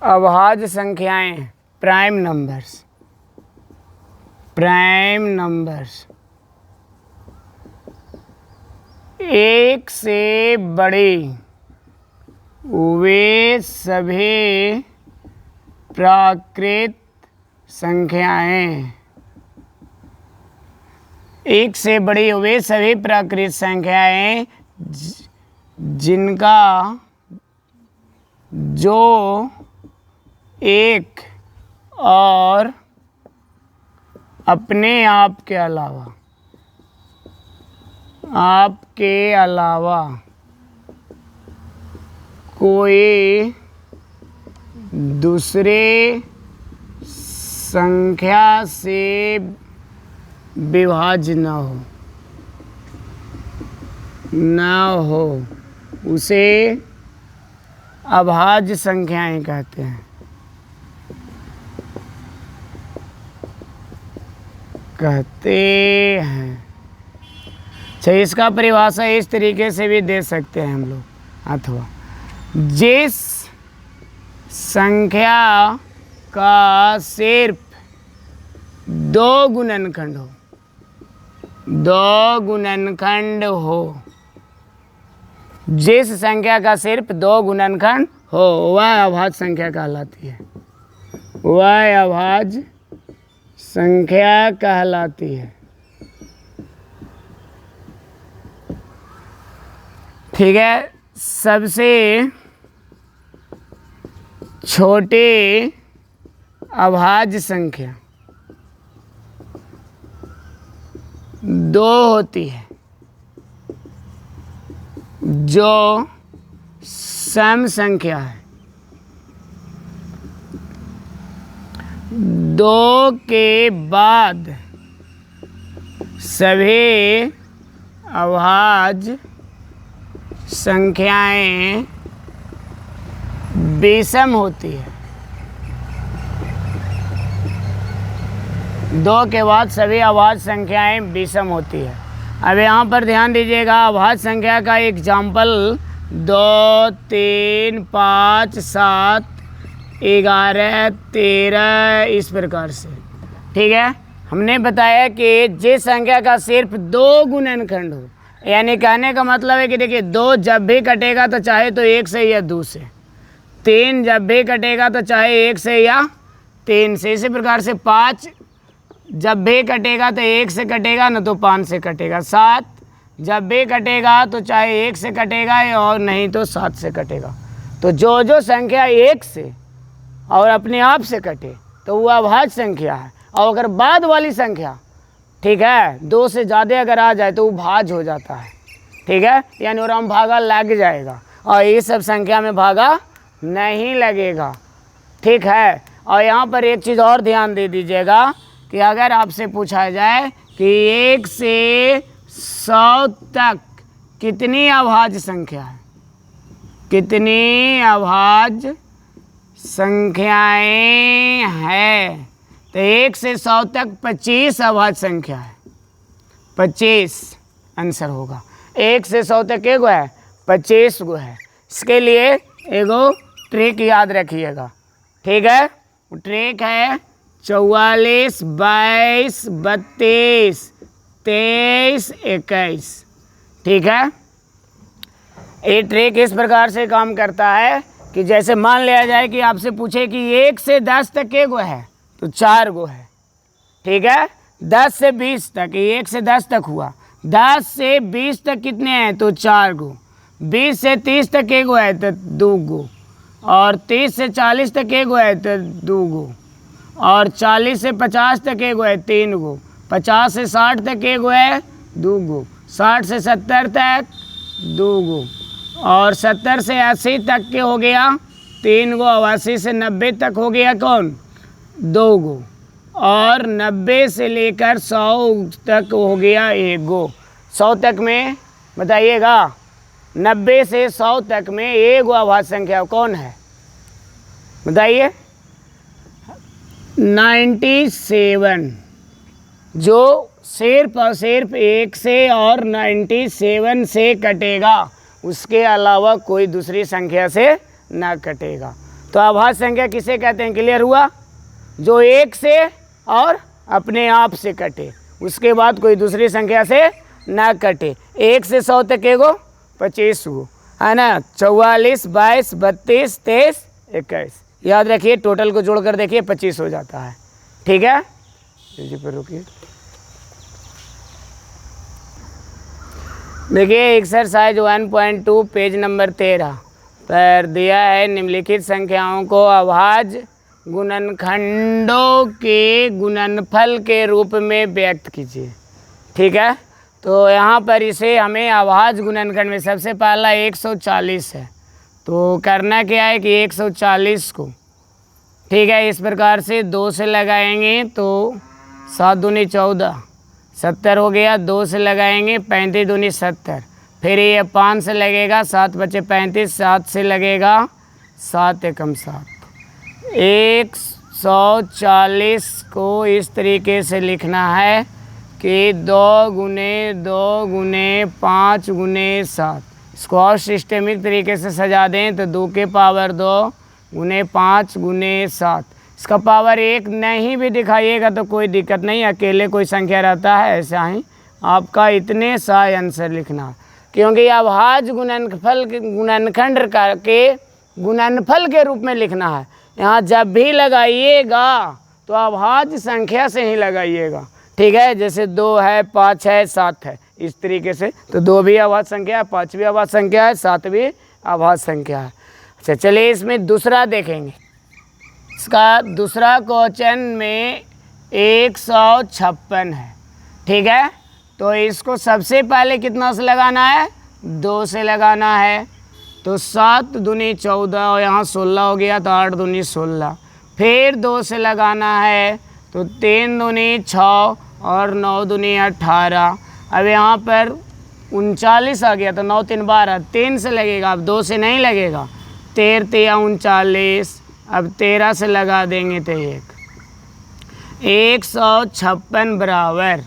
अभाज्य संख्याएं prime numbers एक से बड़े वे सभी प्राकृत संख्याएं, एक से बड़ी वे सभी प्राकृत संख्याएं जिनका जो एक और अपने आप के अलावा कोई दूसरे संख्या से विभाज्य न हो उसे अभाज्य संख्याएं कहते हैं। अच्छा, इसका परिभाषा इस तरीके से भी दे सकते हैं हम लोग, अथवा जिस संख्या का सिर्फ दो गुणनखंड हो, जिस संख्या का सिर्फ दो गुणनखंड हो वह अभाज्य संख्या कहलाती है, वह अभाज्य संख्या कहलाती है। ठीक है, सबसे छोटे अभाज्य संख्या दो होती है, जो सम संख्या है। दो के बाद सभी अभाज्य संख्याएं विषम होती है। दो के बाद सभी अभाज्य संख्याएं विषम होती है। अब यहाँ पर ध्यान दीजिएगा, अभाज्य संख्या का एग्जाम्पल 2, 3, 5, 7, 11, 13 इस प्रकार से। ठीक है, हमने बताया कि जिस संख्या का सिर्फ दो गुणनखंड हो, यानी कहने का मतलब है कि देखिए, 2 जब भी कटेगा तो चाहे तो 1 से या 2 से, 3 जब भी कटेगा तो चाहे 1 से या 3 से, इसी प्रकार से 5 जब भी कटेगा तो 1 से कटेगा न तो 5 से कटेगा, 7 जब भी कटेगा तो चाहे 1 से कटेगा और नहीं तो 7 से कटेगा। तो जो संख्या 1 से और अपने आप से कटे तो वो अभाज्य संख्या है, और अगर बाद वाली संख्या, ठीक है, 2 से ज़्यादा अगर आ जाए तो वो भाज्य हो जाता है। ठीक है, यानी और हम भागा लग जाएगा, और ये सब संख्या में भागा नहीं लगेगा। ठीक है, और यहाँ पर एक चीज़ और ध्यान दे दीजिएगा कि अगर आपसे पूछा जाए कि 1 से 100 तक कितनी अभाज्य संख्या है, कितनी अभाज्य संख्याएं हैं, तो 1 से 100 तक 25 अभाज्य संख्या है, 25 आंसर होगा। 1 से 100 तक एगो है, 25 गो है। इसके लिए एगो ट्रिक याद रखिएगा। ठीक है, वो ट्रिक है 44, 22, 32, 23, 21। ठीक है, ये ट्रिक इस प्रकार से काम करता है कि जैसे मान लिया जाए कि आपसे पूछे कि 1 से 10 तक एगो है तो 4 गो है। ठीक है, 10 से 20 तक, 1 से 10 तक हुआ, 10 से 20 तक कितने हैं तो 4 गो, 20 से 30 तक एगो है तो 2 गो, और 30 से 40 तक एगो है तो 2 गो, और 40 से 50 तक एगो है 3 गो, 50 से 60 तक एगो है 2 गो, 60 से 70 तक 2 गो, और 70 से 80 तक के हो गया 3 गो, और 80 से 90 तक हो गया कौन 2 गो, और 90 से लेकर 100 तक हो गया 1 गो। 100 तक में बताइएगा, 90 से 100 तक में 1 गो अभाज्य संख्या कौन है बताइए? 97, जो सिर्फ और सिर्फ 1 से और 97 से कटेगा, उसके अलावा कोई दूसरी संख्या से ना कटेगा। तो अभाज्य संख्या किसे कहते हैं, क्लियर हुआ? जो एक से और अपने आप से कटे, उसके बाद कोई दूसरी संख्या से ना कटे। 1 से 100 तक एगो 25 गो है ना, 44, 22, 32, 23, 21। याद रखिए, टोटल को जोड़ कर देखिए 25 हो जाता है। ठीक है, जी पर रुकिए। देखिए एक्सरसाइज 1.2 पेज नंबर 13 पर दिया है, निम्नलिखित संख्याओं को अभाज्य गुणनखंडों के गुणनफल के रूप में व्यक्त कीजिए। ठीक है, तो यहाँ पर इसे हमें अभाज्य गुणनखंड में सबसे पहला 140 है, तो करना क्या है कि 140 को, ठीक है, इस प्रकार से 2 से लगाएंगे तो 7 दूनी 14, 70 हो गया। 2 से लगाएंगे 35 दूनी 70, फिर ये 5 से लगेगा 7 बचे 35, 7 से लगेगा 7 एकम 7। 140 को इस तरीके से लिखना है कि 2 गुने 2 गुने 5 गुने 7। इसको और सिस्टमिक तरीके से सजा दें तो 2 के पावर 2 गुने 5 गुने 7। इसका पावर 1 नहीं भी दिखाइएगा तो कोई दिक्कत नहीं, अकेले कोई संख्या रहता है ऐसा ही आपका इतने सा आंसर लिखना, क्योंकि अभाज्य गुणनखंड के गुणनफल के रूप में लिखना है। यहाँ जब भी लगाइएगा तो अभाज्य संख्या से ही लगाइएगा। ठीक है, जैसे 2 है, 5 है, 7 है, इस तरीके से। तो 2 भी अभाज्य संख्या है, 5 भी अभाज्य संख्या है, 7 भी अभाज्य संख्या है। अच्छा चलिए इसमें दूसरा देखेंगे। इसका दूसरा क्वेश्चन में 156 है। ठीक है, तो इसको सबसे पहले कितना से लगाना है, 2 से लगाना है। तो 7 दूनी 14 और यहाँ 16 हो गया, तो 8 दूनी 16। फिर 2 से लगाना है तो 3 दूनी 6 और 9 दूनी 18। अब यहाँ पर 39 आ गया, तो 9 3 12, 3 से लगेगा, अब 2 से नहीं लगेगा। 13 3 39, अब 13 से लगा देंगे तो 156 बराबर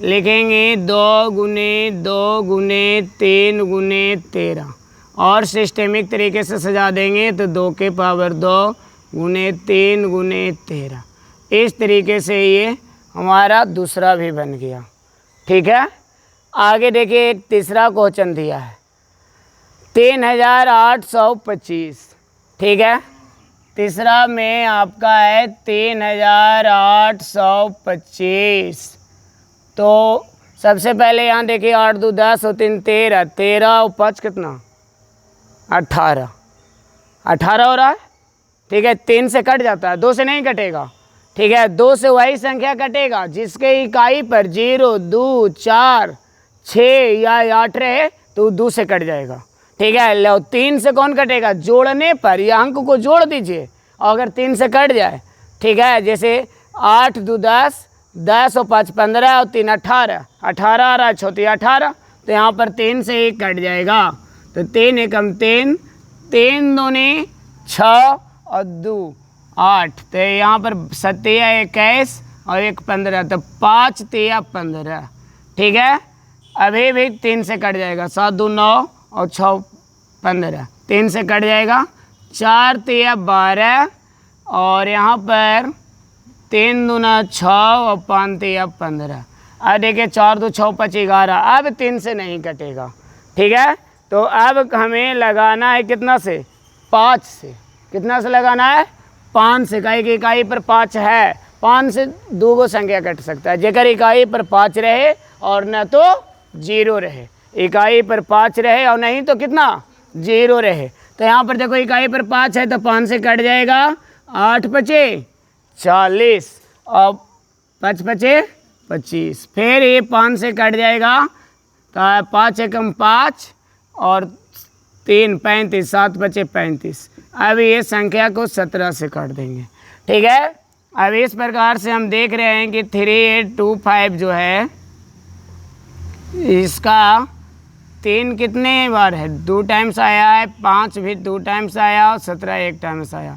लिखेंगे 2 गुने 2 गुने 3 गुने 13, और सिस्टमिक तरीके से सजा देंगे तो 2 के पावर 2 गुने 3 गुने 13। इस तरीके से ये हमारा दूसरा भी बन गया। ठीक है, आगे देखिए एक तीसरा क्वेश्चन दिया है 3825। ठीक है, तीसरा में आपका है 3825। तो सबसे पहले यहाँ देखिए 8 2 10 और 3 13, 13 और 5 कितना 18, 18 हो रहा है। ठीक है, 3 से कट जाता है, 2 से नहीं कटेगा। ठीक है, 2 से वही संख्या कटेगा जिसके इकाई पर 0 2 4 6 या 8 रहे तो 2 से कट जाएगा। ठीक है, लो 3 से कौन कटेगा, जोड़ने पर या अंक को जोड़ दीजिए और अगर 3 से कट जाए। ठीक है, जैसे 8 2 10, 10 और 5 15 और 3 18, 18 आ रहा है, 34 18, तो यहाँ पर 3 से ही कट जाएगा। तो 3 एकम 3, 3 दूनी 6 और 2 8, तो यहाँ पर 7 21 और 1 15, तो 5 3 15। ठीक है, अभी भी 3 से कट जाएगा, 7 2 9 और 6 15, 3 से कट जाएगा। 4 3 12 और यहाँ पर 3 दूना 6 और 5 3 15। अब देखिए 4 2 6 5 11, अब 3 से नहीं कटेगा। ठीक है, तो अब हमें लगाना है कितना से, 5 से। कितना से लगाना है, 5 से। इकाई की इकाई पर 5 है, 5 से 2 गो संख्या कट सकता है, जेकर इकाई पर 5 रहे और न तो 0 रहे। इकाई पर 5 रहे और नहीं तो कितना 0 रहे। तो यहाँ पर देखो इकाई पर 5 है तो 5 से कट जाएगा, 8 5 40 और 5 5 25। फिर ये 5 से कट जाएगा तो 5 एकम 5 और 3 35, 7 5 35। अब ये संख्या को 17 से काट देंगे। ठीक है, अब इस प्रकार से हम देख रहे हैं कि 3825 जो है इसका 3 कितने बार है, 2 टाइम्स आया है, 5 भी 2 टाइम्स आया और 17 1 टाइम्स आया।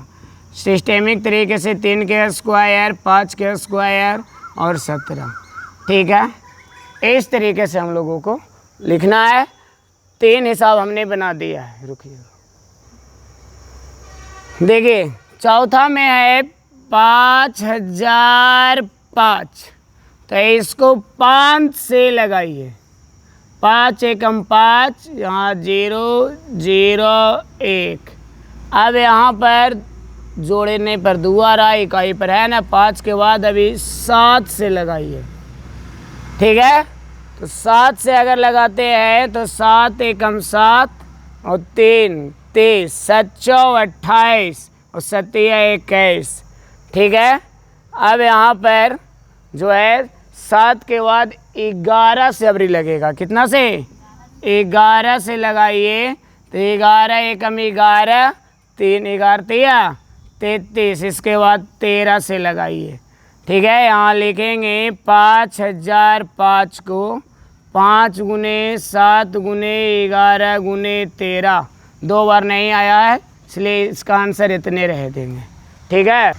सिस्टेमिक तरीके से 3 के स्क्वायर, 5 के स्क्वायर और 17। ठीक है, इस तरीके से हम लोगों को लिखना है। 3 हिसाब हमने बना दिया है, रुकिए। देखिए चौथा में है 5005, तो इसको 5 से लगाइए। 5 एकम 5, यहाँ 0 0 1। अब यहाँ पर जोड़ने पर दोबारा इकाई पर है ना, 5 के बाद अभी 7 से लगाइए। ठीक है, तो 7 से अगर लगाते हैं तो 7 एकम 7 और 3 23, 7 चौ 28 और 7 21। ठीक है, अब यहाँ पर जो है 7 के बाद 11 से अबरी लगेगा। कितना से? 11 से लगाइए, तो 11 एकम 11, 3 11 33। इसके बाद 13 से लगाइए। ठीक है, यहाँ लिखेंगे 5005 को 5 गुने 7 गुने 11 गुने 13। 2 बार नहीं आया है, इसलिए इसका आंसर इतने रह देंगे। ठीक है,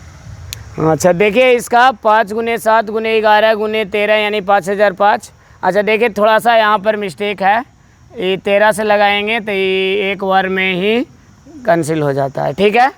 अच्छा देखिए इसका 5 गुने 7 गुने 11 गुने 13 यानी 5005। अच्छा देखिए थोड़ा सा यहाँ पर मिस्टेक है, ये 13 से लगाएंगे तो ये एक बार में ही कैंसिल हो जाता है। ठीक है।